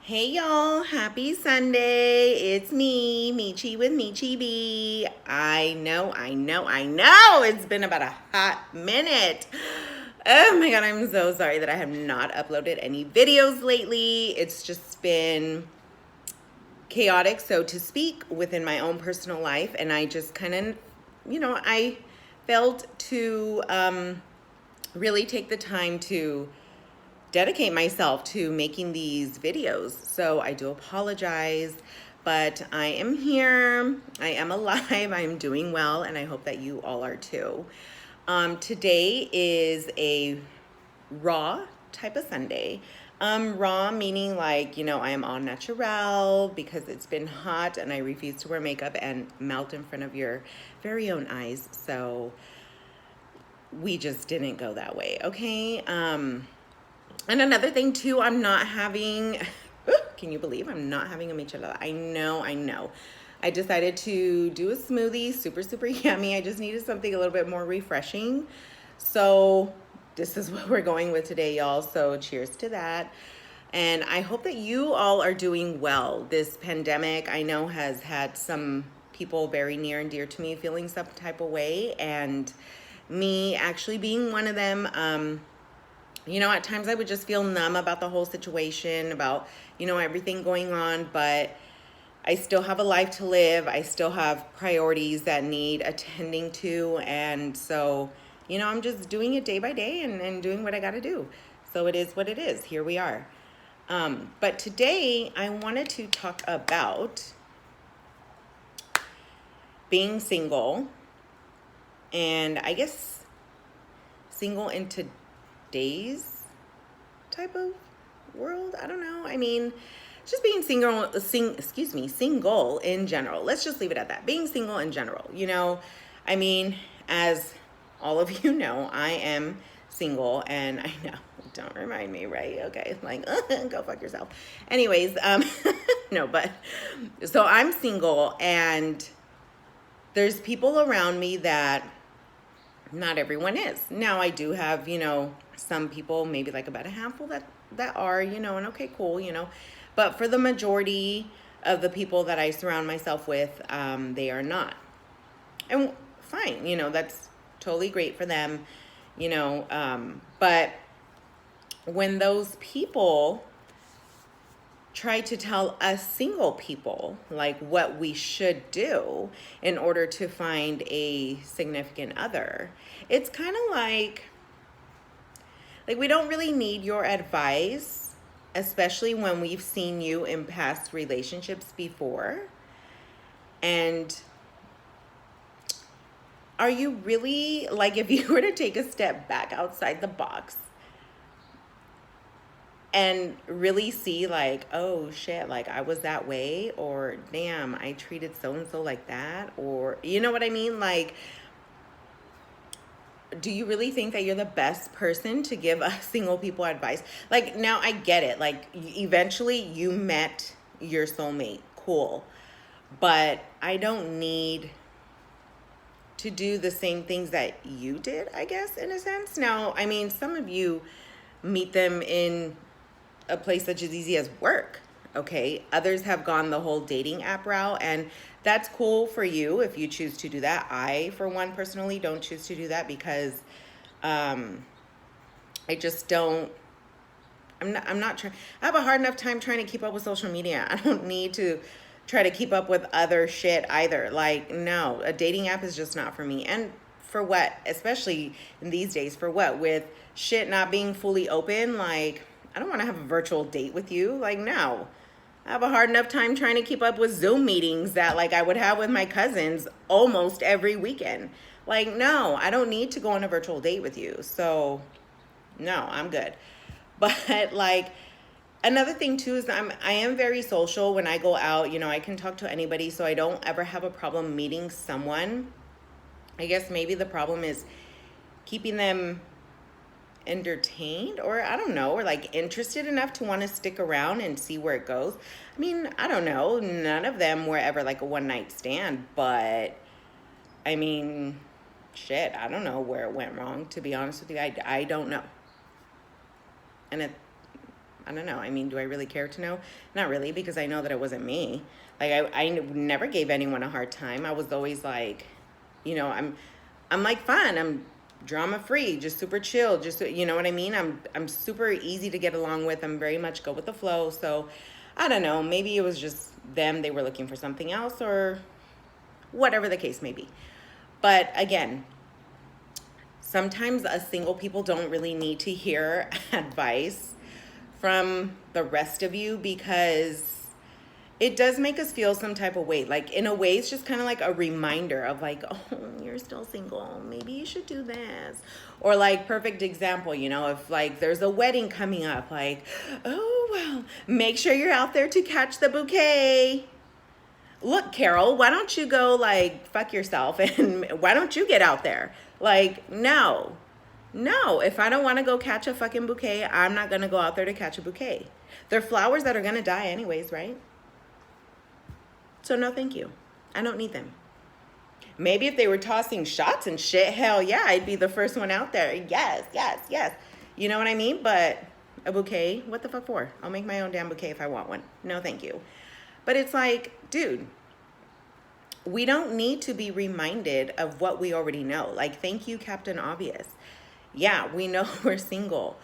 Hey y'all, happy Sunday. It's me, Michi with Michi B. I know. It's been about a hot minute. Oh my god, I'm so sorry that I have not uploaded any videos lately. It's just been chaotic, so to speak, within my own personal life, and I just kind of, I failed to really take the time to dedicate myself to making these videos. So I do apologize, but I am here. I am alive. I am doing well, and I hope that you all are too. Today is a raw type of Sunday. Raw meaning like, I am all natural because it's been hot and I refuse to wear makeup and melt in front of your very own eyes. So we just didn't go that way, okay? And another thing too, I'm not having, can you believe I'm not having a michelada? I know. I decided to do a smoothie, super yummy. I just needed something a little bit more refreshing. So this is what we're going with today, y'all. So cheers to that. And I hope that you all are doing well. This pandemic, I know, has had some people very near and dear to me feeling some type of way, and me actually being one of them. At times I would just feel numb about the whole situation, about, everything going on, but I still have a life to live. I still have priorities that need attending to. And so, I'm just doing it day by day and doing what I got to do. So it is what it is. Here we are. But today I wanted to talk about being single, and I guess single in today's type of world. I don't know. I mean, just being single in general. Let's just leave it at that. Being single in general. I mean, as all of you know, I am single, and I know, don't remind me, right? Okay, like, go fuck yourself. Anyways, no, but so I'm single, and there's people around me that not everyone is. Now I do have, some people, maybe like about a handful that are, and okay, cool, but for the majority of the people that I surround myself with, they are not. And fine, that's totally great for them, but when those people try to tell us single people like what we should do in order to find a significant other, it's kind of like we don't really need your advice, especially when we've seen you in past relationships before. And are you really, like, if you were to take a step back outside the box and really see like, oh shit, like I was that way, or damn, I treated so-and-so like that, or you know what I mean? Like, do you really think that you're the best person to give us single people advice? Like, now I get it. Like, eventually you met your soulmate. Cool. But I don't need to do the same things that you did, I guess, in a sense. Now, I mean, some of you meet them in a place such as easy as work. Okay. Others have gone the whole dating app route, and that's cool for you if you choose to do that. I, for one, personally don't choose to do that because I just don't. I'm not trying. I have a hard enough time trying to keep up with social media. I don't need to try to keep up with other shit either. Like, no, a dating app is just not for me. And for what? Especially in these days, for what? With shit not being fully open, like, I don't want to have a virtual date with you. Like, no. I have a hard enough time trying to keep up with Zoom meetings that like I would have with my cousins almost every weekend. Like, no, I don't need to go on a virtual date with you. So, no, I'm good. But like, another thing too is I am very social when I go out. I can talk to anybody, so I don't ever have a problem meeting someone. I guess maybe the problem is keeping them entertained, or I don't know, or like interested enough to want to stick around and see where it goes. I mean, I don't know. None of them were ever like a one night stand, but I mean, shit, I don't know where it went wrong, to be honest with you. I don't know. And I don't know. I mean, do I really care to know? Not really, because I know that it wasn't me. Like, I never gave anyone a hard time. I was always like, you know, I'm like fun. I'm drama free, just super chill. Just, you know what I mean? I'm super easy to get along with. I'm very much go with the flow. So I don't know. Maybe it was just them. They were looking for something else or whatever the case may be. But again, sometimes us single people don't really need to hear advice from the rest of you, because it does make us feel some type of way. Like, in a way, it's just kind of like a reminder of like, oh, you're still single. Maybe you should do this. Or like, perfect example, you know, if like there's a wedding coming up, like, oh, well, make sure you're out there to catch the bouquet. Look, Carol, why don't you go like fuck yourself and why don't you get out there? Like, no, if I don't want to go catch a fucking bouquet, I'm not going to go out there to catch a bouquet. They're flowers that are going to die anyways, right? So no, thank you. I don't need them. Maybe if they were tossing shots and shit, hell yeah, I'd be the first one out there. Yes. You know what I mean? But a bouquet, what the fuck for? I'll make my own damn bouquet if I want one. No, thank you. But it's like, dude, we don't need to be reminded of what we already know. Like, thank you, Captain Obvious. Yeah, we know we're single.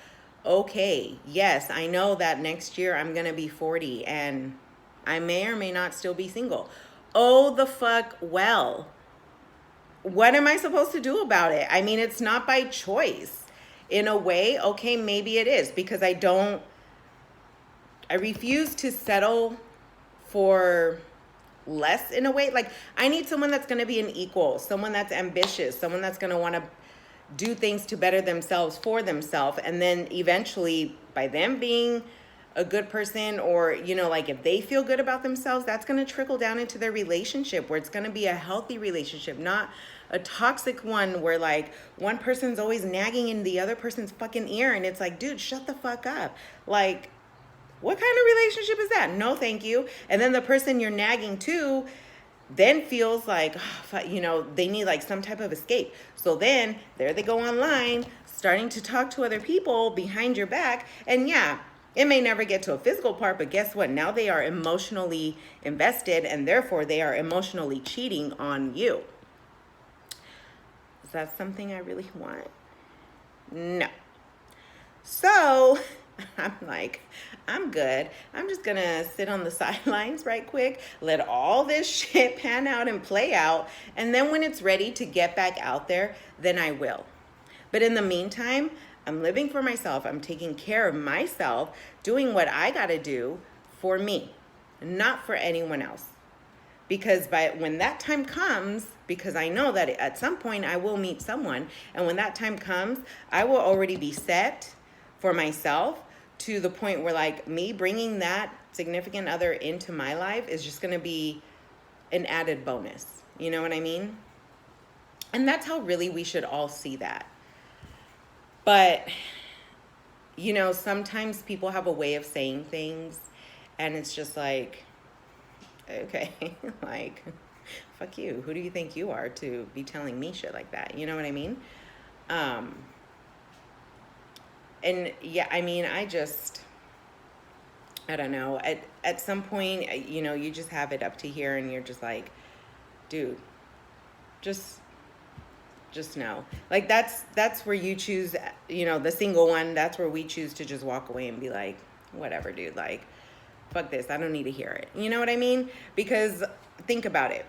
Okay, yes, I know that next year I'm going to be 40 and I may or may not still be single. Oh, the fuck well. What am I supposed to do about it? I mean, it's not by choice. In a way, okay, maybe it is, because I refuse to settle for less in a way. Like, I need someone that's going to be an equal, someone that's ambitious, someone that's going to want to do things to better themselves for themselves. And then eventually, by them being a good person, or, you know, like if they feel good about themselves, that's going to trickle down into their relationship, where it's going to be a healthy relationship, not a toxic one where like one person's always nagging in the other person's fucking ear. And it's like, dude, shut the fuck up. Like, what kind of relationship is that? No, thank you. And then the person you're nagging to then feels like, oh, you know, they need like some type of escape. So then there they go online, starting to talk to other people behind your back. And yeah, it may never get to a physical part, but guess what? Now they are emotionally invested, and therefore they are emotionally cheating on you. Is that something I really want? No. So I'm like, I'm good. I'm just going to sit on the sidelines right quick, let all this shit pan out and play out. And then when it's ready to get back out there, then I will. But in the meantime, I'm living for myself. I'm taking care of myself, doing what I got to do for me, not for anyone else. Because when that time comes, because I know that at some point I will meet someone, and when that time comes, I will already be set for myself, to the point where like me bringing that significant other into my life is just going to be an added bonus. You know what I mean? And that's how really we should all see that. But, you know, sometimes people have a way of saying things, and it's just like, okay, like, fuck you. Who do you think you are to be telling me shit like that? You know what I mean? And yeah, I mean, I don't know. At some point, you know, you just have it up to here, and you're just like, dude, just know. Like, that's where you choose, you know, the single one, that's where we choose to just walk away and be like, whatever, dude, like, fuck this, I don't need to hear it. You know what I mean? Because think about it.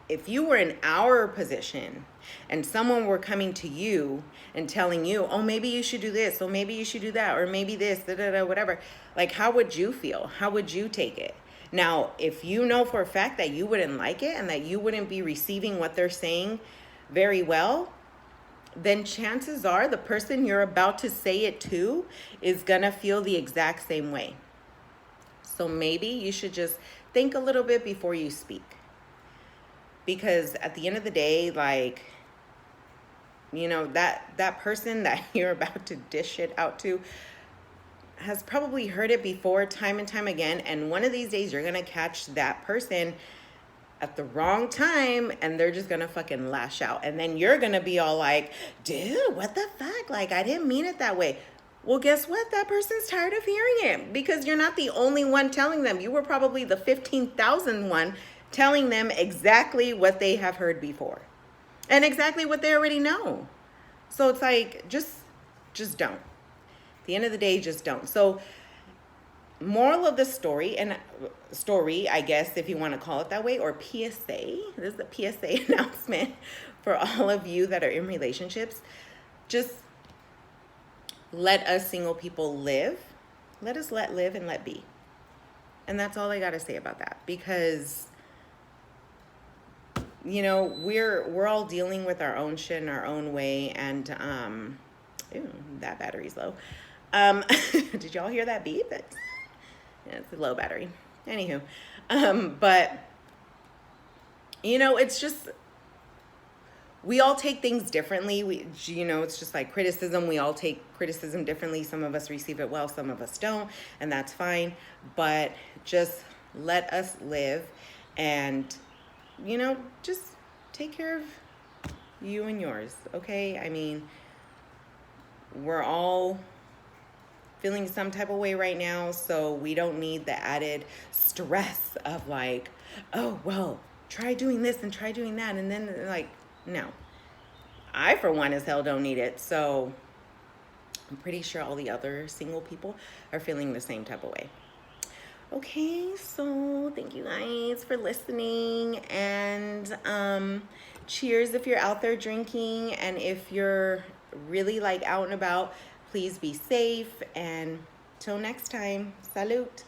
If you were in our position and someone were coming to you and telling you, oh, maybe you should do this, or maybe you should do that, or maybe this, whatever, like, how would you feel? How would you take it? Now, if you know for a fact that you wouldn't like it and that you wouldn't be receiving what they're saying very well, then chances are the person you're about to say it to is gonna feel the exact same way. So maybe you should just think a little bit before you speak. Because at the end of the day, like, you know, that person that you're about to dish it out to has probably heard it before time and time again. And one of these days you're going to catch that person at the wrong time, and they're just going to fucking lash out. And then you're going to be all like, dude, what the fuck? Like, I didn't mean it that way. Well, guess what? That person's tired of hearing it because you're not the only one telling them. You were probably the 15,000th one telling them exactly what they have heard before and exactly what they already know. So it's like, just don't. At the end of the day, just don't. So moral of the story, and story, I guess, if you want to call it that way, or PSA, this is a PSA announcement for all of you that are in relationships. Just let us single people live. Let us live and let be. And that's all I got to say about that, because you know, we're all dealing with our own shit in our own way. And ooh, that battery's low. Did y'all hear that beep? Yeah, it's a low battery. Anywho, but you know, it's just, we all take things differently. You know, it's just like criticism. We all take criticism differently. Some of us receive it well, some of us don't, and that's fine. But just let us live, and you know, just take care of you and yours, okay? I mean, we're all feeling some type of way right now, so we don't need the added stress of like, oh, well, try doing this and try doing that, and then like, no. I, for one, as hell don't need it, so I'm pretty sure all the other single people are feeling the same type of way. Okay, so thank you guys for listening, and cheers if you're out there drinking, and if you're really like out and about, please be safe, and till next time, salute.